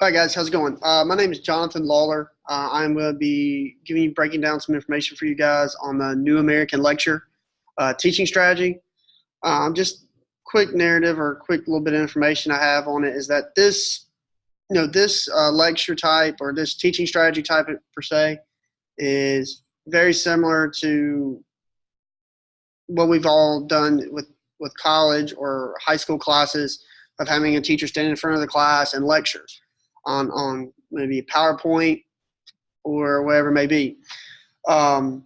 Hi guys, how's it going? My name is Jonathan Lawler. I'm going to be breaking down some information for you guys on the New American Lecture teaching strategy. Just quick narrative or quick little bit of information I have on it is that this lecture type or this teaching strategy type per se is very similar to what we've all done with college or high school classes of having a teacher stand in front of the class and lectures on maybe a PowerPoint or whatever it may be. But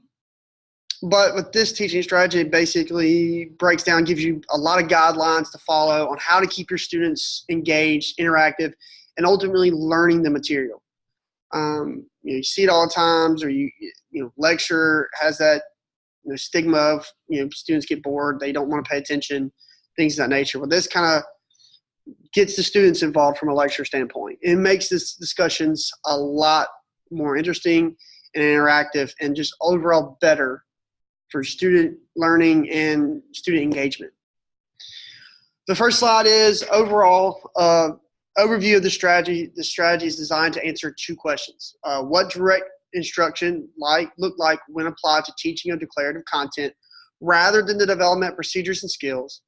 with this teaching strategy, it basically breaks down, gives you a lot of guidelines to follow on how to keep your students engaged, interactive, and ultimately learning the material. You see it all the times, or lecture has that stigma of students get bored, they don't want to pay attention, things of that nature. Well, this kind of gets the students involved from a lecture standpoint. It makes this discussions a lot more interesting and interactive and just overall better for student learning and student engagement. The first slide is overall overview of the strategy. The strategy is designed to answer two questions. What direct instruction look like when applied to teaching of declarative content rather than the development of procedures and skills?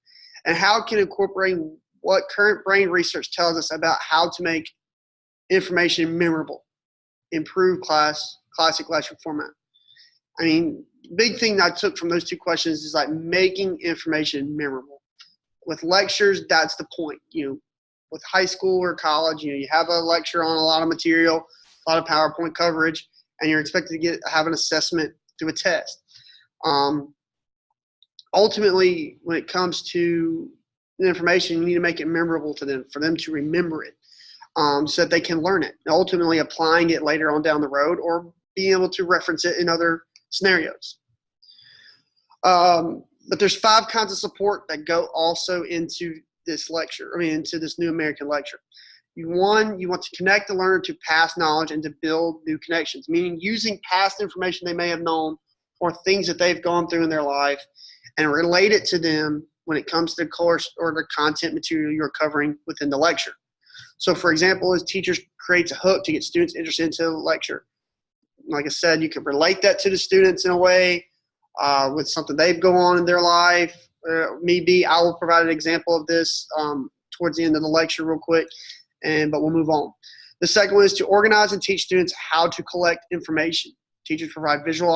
And how can incorporating what current brain research tells us about how to make information memorable, improve classic lecture format? I mean, big thing that I took from those two questions is like making information memorable. With lectures, that's the point. With high school or college, you have a lecture on a lot of material, a lot of PowerPoint coverage, and you're expected to have an assessment through a test. Ultimately, when it comes to the information, you need to make it memorable to them, for them to remember it, so that they can learn it, and ultimately applying it later on down the road or being able to reference it in other scenarios. But there's 5 kinds of support that go also into this lecture, into this New American Lecture. One, you want to connect the learner to past knowledge and to build new connections, meaning using past information they may have known or things that they've gone through in their life and relate it to them when it comes to the course or the content material you're covering within the lecture. So for example, as teachers creates a hook to get students interested into the lecture. Like I said, you can relate that to the students in a way with something they've gone on in their life. Maybe I will provide an example of this towards the end of the lecture real quick, but we'll move on. The second one is to organize and teach students how to collect information. Teachers provide visual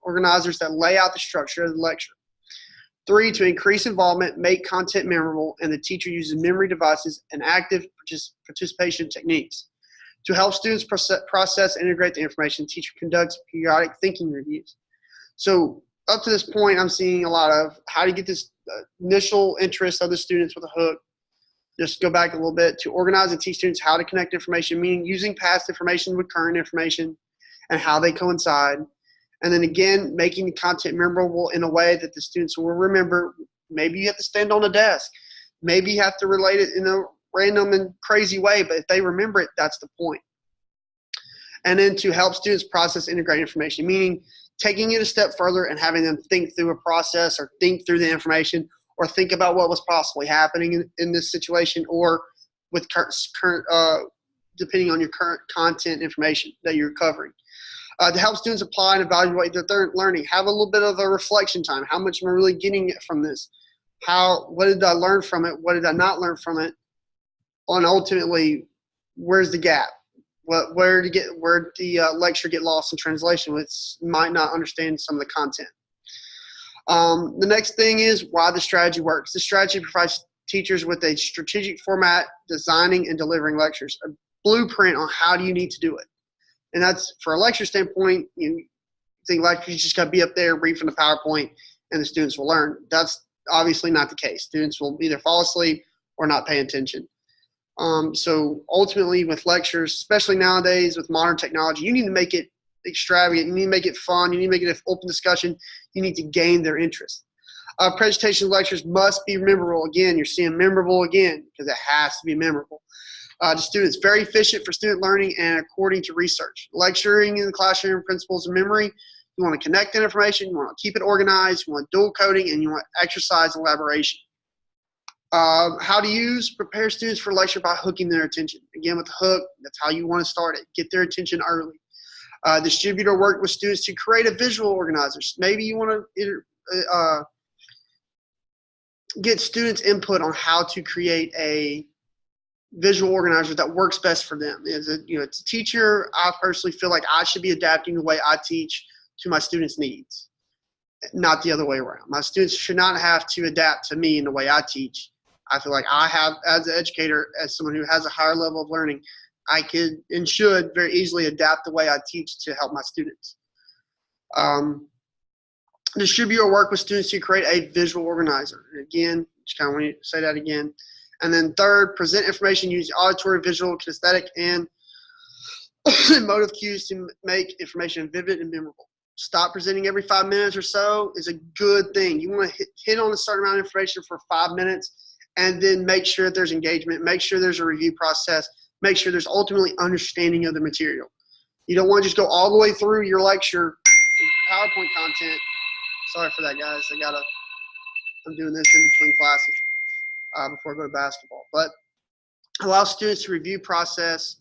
organizers that lay out the structure of the lecture. 3, to increase involvement, make content memorable, and the teacher uses memory devices and active participation techniques. To help students process and integrate the information, the teacher conducts periodic thinking reviews. So up to this point, I'm seeing a lot of how to get this initial interest of the students with a hook. Just go back a little bit to organize and teach students how to connect information, meaning using past information with current information and how they coincide. And then again, making the content memorable in a way that the students will remember. Maybe you have to stand on a desk. Maybe you have to relate it in a random and crazy way, but if they remember it, that's the point. And then to help students process integrate information, meaning taking it a step further and having them think through a process or think through the information or think about what was possibly happening in this situation or with current depending on your current content information that you're covering. To help students apply and evaluate their learning, have a little bit of a reflection time. How much am I really getting from this? What did I learn from it? What did I not learn from it? And ultimately, where's the gap? Where did the lecture get lost in translation? Which might not understand some of the content. The next thing is why the strategy works. The strategy provides teachers with a strategic format, designing and delivering lectures, a blueprint on how do you need to do it. And that's, for a lecture standpoint, you think lectures just got to be up there, read from the PowerPoint, and the students will learn. That's obviously not the case. Students will either fall asleep or not pay attention. So ultimately with lectures, especially nowadays with modern technology, you need to make it extravagant. You need to make it fun. You need to make it an open discussion. You need to gain their interest. Presentation lectures must be memorable. Again, you're seeing memorable again because it has to be memorable. To students, very efficient for student learning and according to research. Lecturing in the classroom principles of memory. You want to connect that information. You want to keep it organized. You want dual coding, and you want exercise and elaboration. How to use, prepare students for lecture by hooking their attention. Again, with the hook, that's how you want to start it. Get their attention early. Distributor work with students to create a visual organizer. Maybe you want to get students' input on how to create a visual organizer that works best for them. As a teacher, I personally feel like I should be adapting the way I teach to my students' needs, not the other way around. My students should not have to adapt to me in the way I teach. I feel like I have, as an educator, as someone who has a higher level of learning, I could and should very easily adapt the way I teach to help my students. Distribute or work with students to create a visual organizer. Again, just kind of want to say that again. And then third, present information using auditory, visual, kinesthetic, and emotive cues to make information vivid and memorable. Stop presenting every 5 minutes or so is a good thing. You want to hit on a certain amount of information for 5 minutes, and then make sure that there's engagement, make sure there's a review process, make sure there's ultimately understanding of the material. You don't want to just go all the way through your lecture with PowerPoint content. Sorry for that, guys. I'm doing this in between classes before I go to basketball. But allow students to review process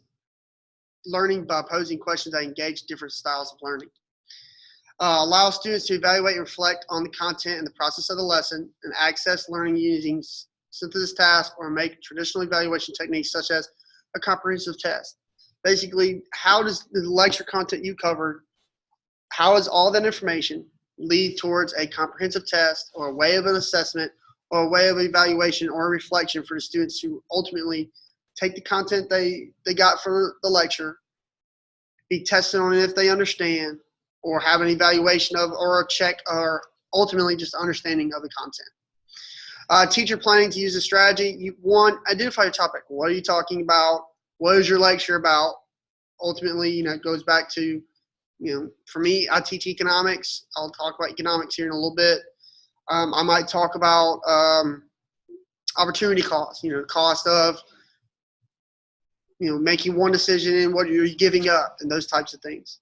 learning by posing questions that engage different styles of learning. Allow students to evaluate and reflect on the content and the process of the lesson and access learning using synthesis tasks or make traditional evaluation techniques such as a comprehensive test. Basically, how does the lecture content you covered, how is all that information lead towards a comprehensive test or a way of an assessment or a way of evaluation or a reflection for the students who ultimately take the content they got from the lecture, be tested on it if they understand, or have an evaluation of or a check or ultimately just understanding of the content. Teacher planning to use a strategy. Identify your topic. What are you talking about? What is your lecture about? Ultimately, it goes back to, for me, I teach economics. I'll talk about economics here in a little bit. I might talk about opportunity cost, cost of, making one decision and what you're giving up and those types of things.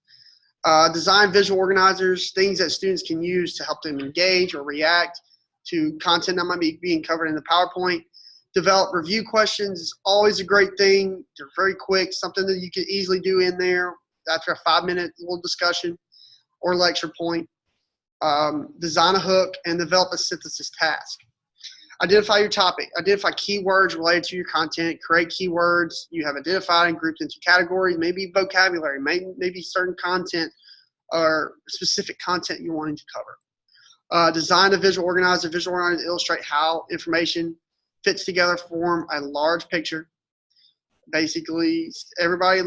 Design visual organizers, things that students can use to help them engage or react to content that might be being covered in the PowerPoint. Develop review questions is always a great thing. They're very quick, something that you can easily do in there after a 5-minute little discussion or lecture point. Design a hook and develop a synthesis task. Identify your topic. Identify keywords related to your content. Create keywords you have identified and grouped into categories, maybe vocabulary, maybe certain content or specific content you're wanting to cover. Design a visual organizer. Visual organizer to illustrate how information fits together, form a large picture. Basically, everybody,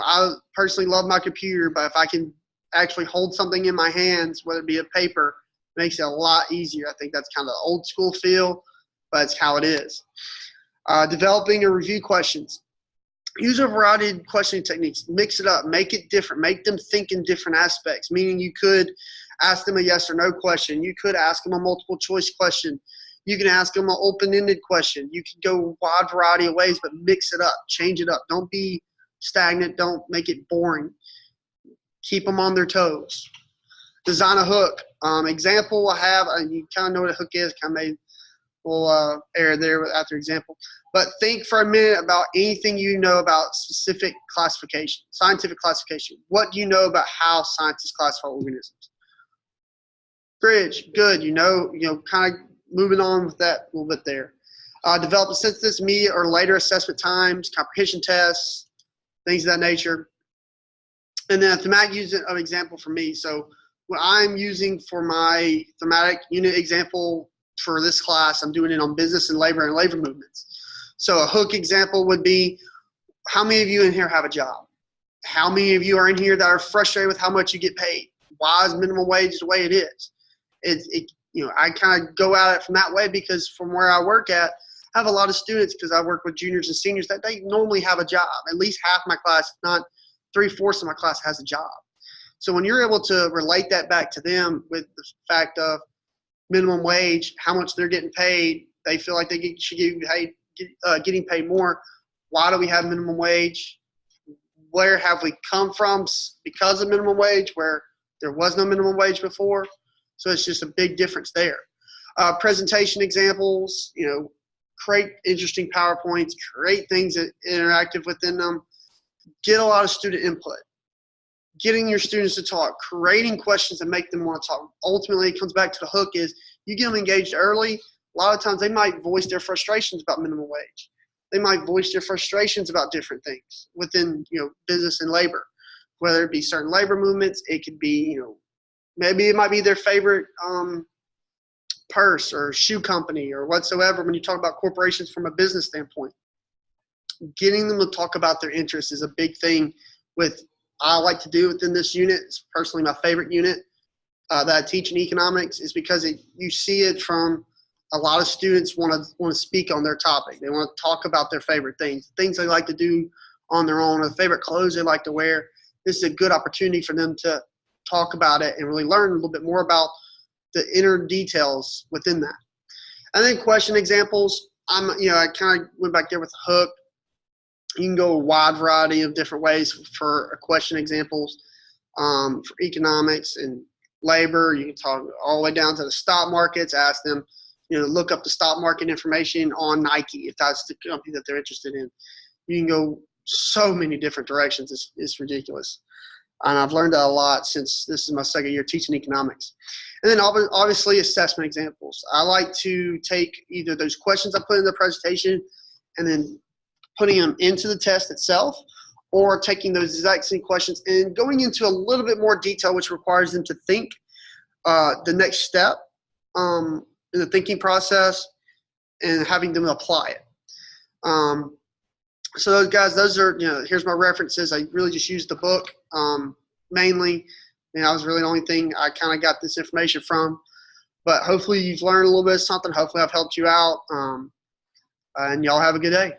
I personally love my computer, but if I can actually hold something in my hands, whether it be a paper, it makes it a lot easier. I think that's kind of the old school feel, but it's how it is. Developing and review questions. Use a variety of questioning techniques. Mix it up. Make it different. Make them think in different aspects, meaning you could ask them a yes or no question. You could ask them a multiple choice question. You can ask them an open-ended question. You can go a wide variety of ways, but mix it up. Change it up. Don't be stagnant. Don't make it boring. Keep them on their toes. Design a hook. Example I have, you kind of know what a hook is, kind of made a little error there after example. But think for a minute about anything you know about specific classification, scientific classification. What do you know about how scientists classify organisms? Fridge, good. Kind of moving on with that a little bit there. Develop a synthesis, immediate or later assessment times, comprehension tests, things of that nature. And then a thematic use of example for me. So what I'm using for my thematic unit example for this class, I'm doing it on business and labor movements. So a hook example would be, how many of you in here have a job? How many of you are in here that are frustrated with how much you get paid? Why is minimum wage the way it is? I kind of go at it from that way because from where I work at, I have a lot of students because I work with juniors and seniors that they normally have a job. At least half my class, if not 3/4 of my class, has a job. So when you're able to relate that back to them with the fact of minimum wage, how much they're getting paid, they feel like they should getting paid more. Why do we have minimum wage? Where have we come from because of minimum wage where there was no minimum wage before? So it's just a big difference there. Presentation examples, create interesting PowerPoints, create things that interactive within them, get a lot of student input, getting your students to talk, creating questions that make them want to talk. Ultimately, it comes back to the hook is you get them engaged early. A lot of times they might voice their frustrations about minimum wage. They might voice their frustrations about different things within, business and labor, whether it be certain labor movements. It could be, maybe it might be their favorite purse or shoe company or whatsoever. When you talk about corporations from a business standpoint, getting them to talk about their interests is a big thing with I like to do within this unit. It's personally my favorite unit that I teach in economics, is because you see it from a lot of students want to speak on their topic. They want to talk about their favorite things they like to do on their own, or the favorite clothes they like to wear. This is a good opportunity for them to talk about it and really learn a little bit more about the inner details within that. And then question examples. I kind of went back there with the hook. You can go a wide variety of different ways for question examples for economics and labor. You can talk all the way down to the stock markets. Ask them, look up the stock market information on Nike if that's the company that they're interested in. You can go so many different directions. It's ridiculous. And I've learned that a lot since this is my second year teaching economics. And then obviously assessment examples. I like to take either those questions I put in the presentation and then putting them into the test itself, or taking those exact same questions and going into a little bit more detail, which requires them to think the next step in the thinking process and having them apply it. So those guys, here's my references. I really just used the book mainly. That was really the only thing I kind of got this information from. But hopefully you've learned a little bit of something. Hopefully I've helped you out. And y'all have a good day.